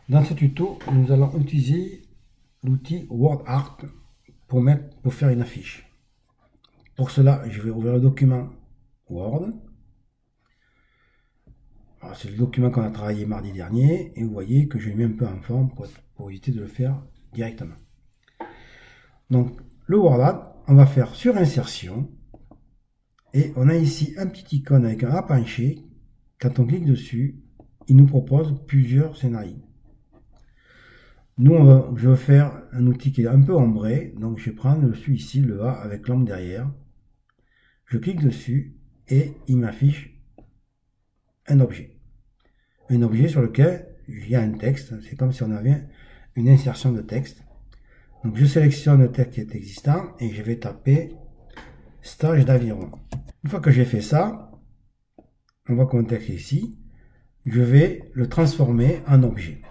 Dans ce tuto, nous allons utiliser l'outil WordArt pour faire une affiche. Pour cela, je vais ouvrir le document Word. C'est le document qu'on a travaillé mardi dernier et vous voyez que je l'ai mis un peu en forme pour éviter de le faire directement. Donc le WordArt, on va faire sur insertion et on a ici un petit icône avec un A penché. Quand on clique dessus, il nous propose plusieurs scénarios. Nous, je vais faire un outil qui est un peu ombré, donc je vais prendre celui-ci, le A avec l'ombre derrière. Je clique dessus et il m'affiche un objet. Un objet sur lequel il y a un texte, c'est comme si on avait une insertion de texte. Donc je sélectionne le texte qui est existant et je vais taper stage d'aviron. Une fois que j'ai fait ça, on voit que mon texte est ici, je vais le transformer en objet.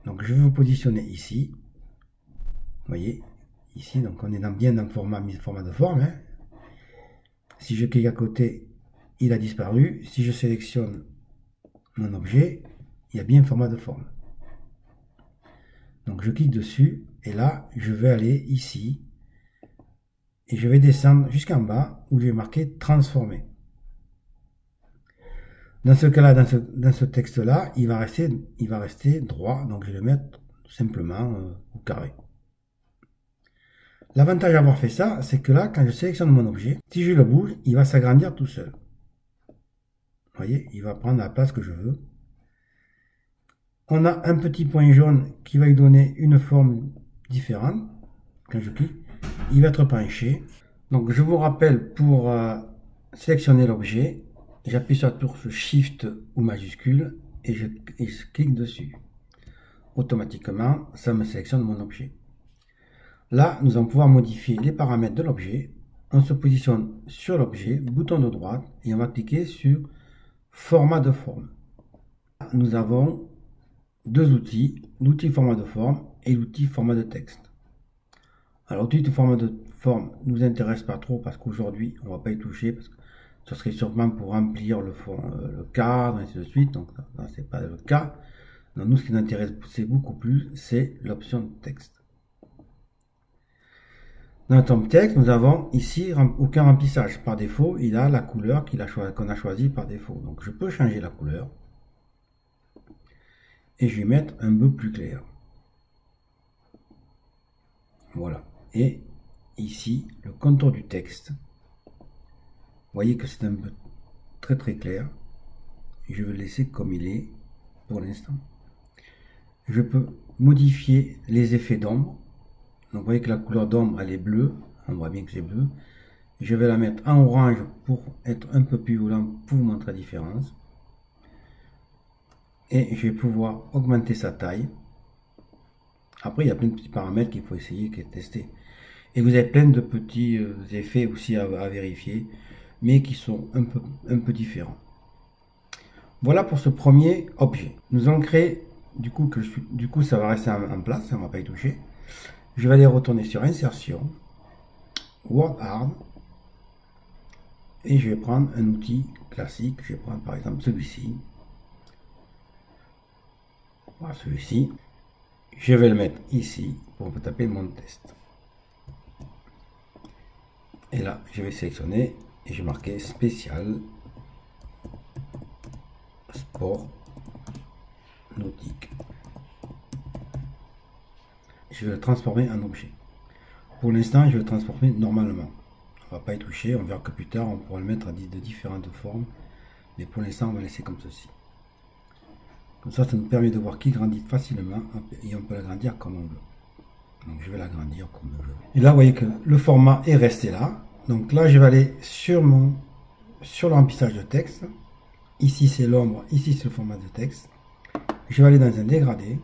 Donc je vais vous positionner ici. Vous voyez, ici, donc on est bien dans le format de forme. Hein. Si je clique à côté, il a disparu. Si je sélectionne mon objet, il y a bien un format de forme. Donc je clique dessus et là, je vais aller ici et je vais descendre jusqu'en bas où je vais marquer transformer. Dans ce cas-là, dans ce texte-là, il va rester droit, donc je vais le mettre simplement au carré. L'avantage d'avoir fait ça, c'est que là, quand je sélectionne mon objet, si je le bouge, il va s'agrandir tout seul. Vous voyez, il va prendre la place que je veux. On a un petit point jaune qui va lui donner une forme différente. Quand je clique, il va être penché. Donc je vous rappelle, pour sélectionner l'objet, j'appuie sur la touche Shift ou majuscule et je clique dessus. Automatiquement, ça me sélectionne mon objet. Là, nous allons pouvoir modifier les paramètres de l'objet. On se positionne sur l'objet, bouton de droite, et on va cliquer sur format de forme. Nous avons deux outils, l'outil format de forme et l'outil format de texte. Alors l'outil de format de forme ne nous intéresse pas trop parce qu'aujourd'hui on ne va pas y toucher parce que ce serait sûrement pour remplir le cadre et ainsi de suite, donc là c'est pas le cas. Donc, nous, ce qui nous intéresse beaucoup plus, c'est l'option de texte. Dans notre texte, nous avons ici aucun remplissage. Par défaut, il a la couleur qu'on a choisie par défaut. Donc je peux changer la couleur. Et je vais mettre un bleu plus clair. Voilà. Et ici, le contour du texte. Vous voyez que c'est un bleu très très clair. Je vais le laisser comme il est pour l'instant. Je peux modifier les effets d'ombre. Donc vous voyez que la couleur d'ombre elle est bleue. On voit bien que c'est bleu. Je vais la mettre en orange pour être un peu plus violent pour vous montrer la différence. Et je vais pouvoir augmenter sa taille. Après, il y a plein de petits paramètres qu'il faut essayer de tester. Et vous avez plein de petits effets aussi à vérifier, mais qui sont un peu différents. Voilà pour ce premier objet. Nous allons créer, du coup ça va rester en place, on ne va pas y toucher. Je vais aller retourner sur insertion, WordArt, et je vais prendre un outil classique. Je vais prendre par exemple celui-ci. Voilà, celui-ci. Je vais le mettre ici pour taper mon test. Et là, je vais sélectionner et je vais marquer spécial sport nautique. Je vais le transformer en objet. Pour l'instant, je vais le transformer normalement. On ne va pas y toucher, on verra que plus tard, on pourra le mettre de différentes formes. Mais pour l'instant, on va laisser comme ceci. Comme ça nous permet de voir qu'il grandit facilement et on peut l'agrandir comme on veut. Donc je vais l'agrandir comme je veux. Et là, vous voyez que le format est resté là. Donc là, je vais aller sur le remplissage de texte. Ici, c'est l'ombre. Ici, c'est le format de texte. Je vais aller dans un dégradé.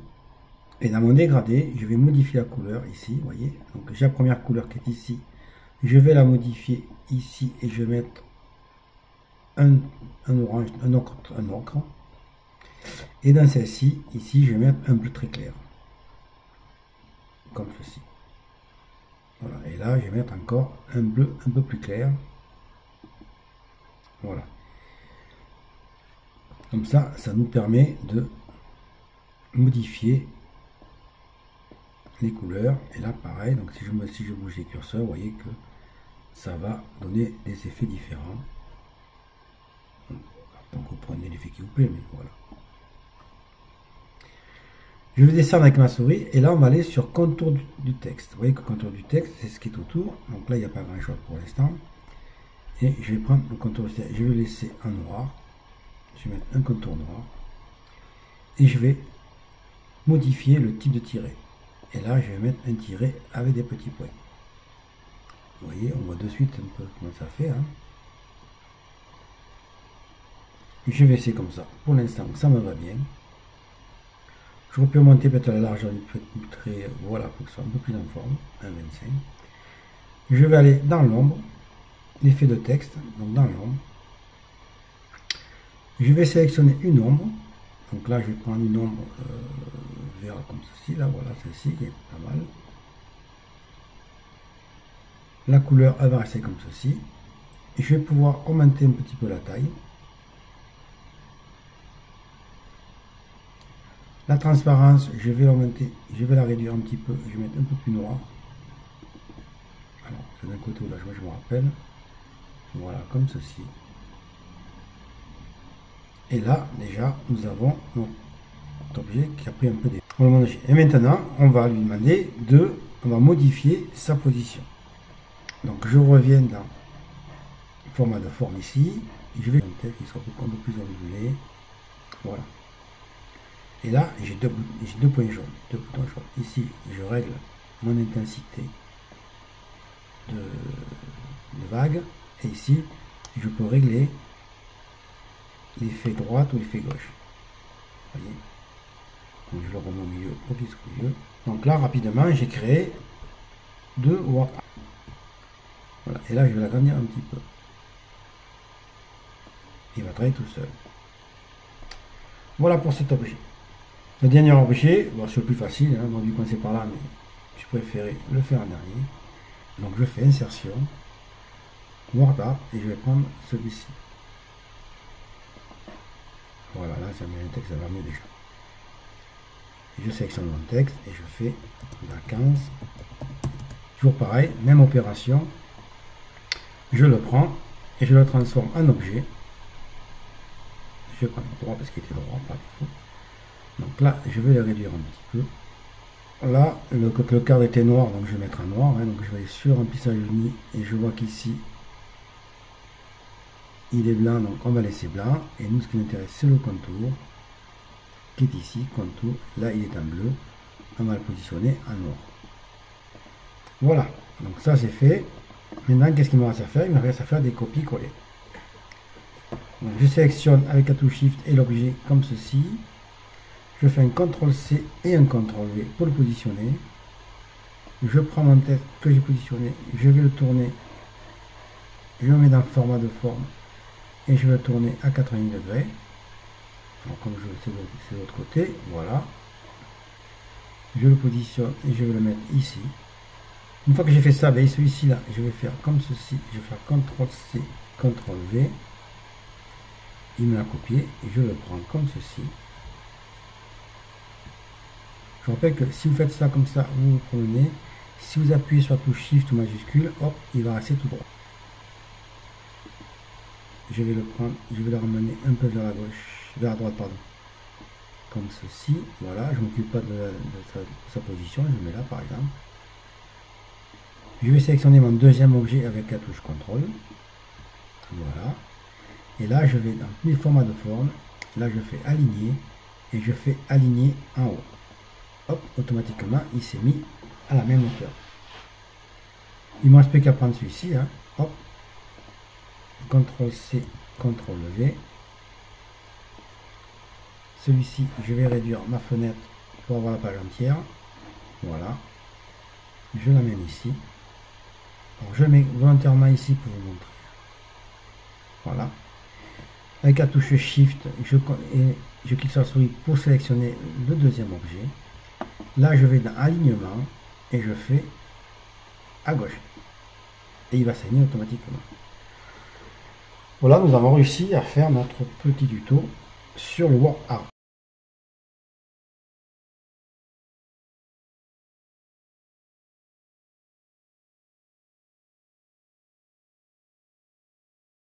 Et dans mon dégradé, je vais modifier la couleur ici. Vous voyez. Donc j'ai la première couleur qui est ici. Je vais la modifier ici et je vais mettre un orange, un ocre. Et dans celle-ci, ici, je vais mettre un bleu très clair. Comme ceci. Voilà. Et là, je vais mettre encore un bleu un peu plus clair. Voilà. Comme ça, ça nous permet de modifier les couleurs. Et là pareil, donc si je bouge les curseurs, vous voyez que ça va donner des effets différents. Donc vous prenez l'effet qui vous plaît, mais voilà. Je vais descendre avec ma souris et là on va aller sur contour du texte. Vous voyez que contour du texte, c'est ce qui est autour. Donc là il n'y a pas grand chose pour l'instant. Et je vais prendre le contour du texte. Je vais le laisser en noir. Je vais mettre un contour noir. Et je vais modifier le type de tiret. Et là je vais mettre un tiret avec des petits points. Vous voyez, on voit de suite un peu comment ça fait. Hein. Je vais essayer comme ça. Pour l'instant, ça me va bien. Je peux augmenter peut-être la largeur du trait, voilà, pour que ce soit un peu plus en forme, 1,25. Je vais aller dans l'ombre, l'effet de texte, donc dans l'ombre. Je vais sélectionner une ombre. Donc là, je vais prendre une ombre vert comme ceci, là, voilà, celle-ci qui est pas mal. La couleur, elle va rester comme ceci. Et je vais pouvoir augmenter un petit peu la taille. La transparence, je vais l'augmenter, je vais la réduire un petit peu, je vais mettre un peu plus noir. Alors, c'est d'un côté ou là, je me rappelle. Voilà, comme ceci. Et là, déjà, nous avons notre objet qui a pris un peu des... Et maintenant, on va lui demander on va modifier sa position. Donc, je reviens dans le format de forme ici. Je vais un texte qui soit un peu plus ondulé. Voilà. Et là, j'ai deux points jaunes, deux boutons jaunes. Ici, je règle mon intensité de vague. Et ici, je peux régler l'effet droite ou l'effet gauche. Vous voyez? Donc, je le remets au milieu pour qu'il soit mieux. Donc là, rapidement, j'ai créé deux Word Art. Voilà. Et là, je vais l'agrandir un petit peu. Il va travailler tout seul. Voilà pour cet objet. Le dernier objet, bon, c'est le plus facile, hein, donc du coup c'est par là, mais je préférais le faire en dernier. Donc je fais insertion, Word Art, et je vais prendre celui-ci. Voilà, là ça met un texte, ça va mieux déjà. Je sélectionne mon texte et je fais vacances. Toujours pareil, même opération. Je le prends et je le transforme en objet. Je vais prendre le droit parce qu'il était droit par défaut. Donc là, je vais le réduire un petit peu. Là, le cadre était noir, donc je vais mettre en noir. Hein, donc je vais aller sur remplissage uni et je vois qu'ici, il est blanc, donc on va laisser blanc. Et nous, ce qui nous intéresse, c'est le contour, qui est ici, contour. Là, il est en bleu. On va le positionner en noir. Voilà, donc ça c'est fait. Maintenant, qu'est-ce qu'il me reste à faire? Il me reste à faire des copies-coller. Donc je sélectionne avec la touche Shift et l'objet comme ceci. Je fais un CTRL-C et un CTRL-V pour le positionner. Je prends mon texte que j'ai positionné, je vais le tourner, je le mets dans le format de forme et je vais le tourner à 90 degrés. Alors comme c'est de l'autre côté, voilà. Je le positionne et je vais le mettre ici. Une fois que j'ai fait ça, ben, celui-ci là, je vais faire comme ceci, je vais faire CTRL-C, CTRL-V. Il me l'a copié et je le prends comme ceci. Je rappelle que si vous faites ça comme ça, vous vous promenez. Si vous appuyez sur la touche Shift ou majuscule, hop, il va rester tout droit. Je vais le prendre, je vais le ramener un peu vers la gauche, vers la droite, pardon. Comme ceci, voilà, je ne m'occupe pas de sa position, je le mets là par exemple. Je vais sélectionner mon deuxième objet avec la touche CTRL. Voilà. Et là, je vais dans les formats de forme. Là, je fais aligner et je fais aligner en haut. Hop, automatiquement, il s'est mis à la même hauteur. Il ne me reste plus qu'à prendre celui-ci. Hein. Hop, CTRL-C, CTRL-V. Celui-ci, je vais réduire ma fenêtre pour avoir la page entière. Voilà. Je l'amène ici. Alors, je mets volontairement ici pour vous montrer. Voilà. Avec la touche Shift, je clique sur la souris pour sélectionner le deuxième objet. Là, je vais dans Alignement et je fais à gauche. Et il va s'aligner automatiquement. Voilà, nous avons réussi à faire notre petit tuto sur le Word Art.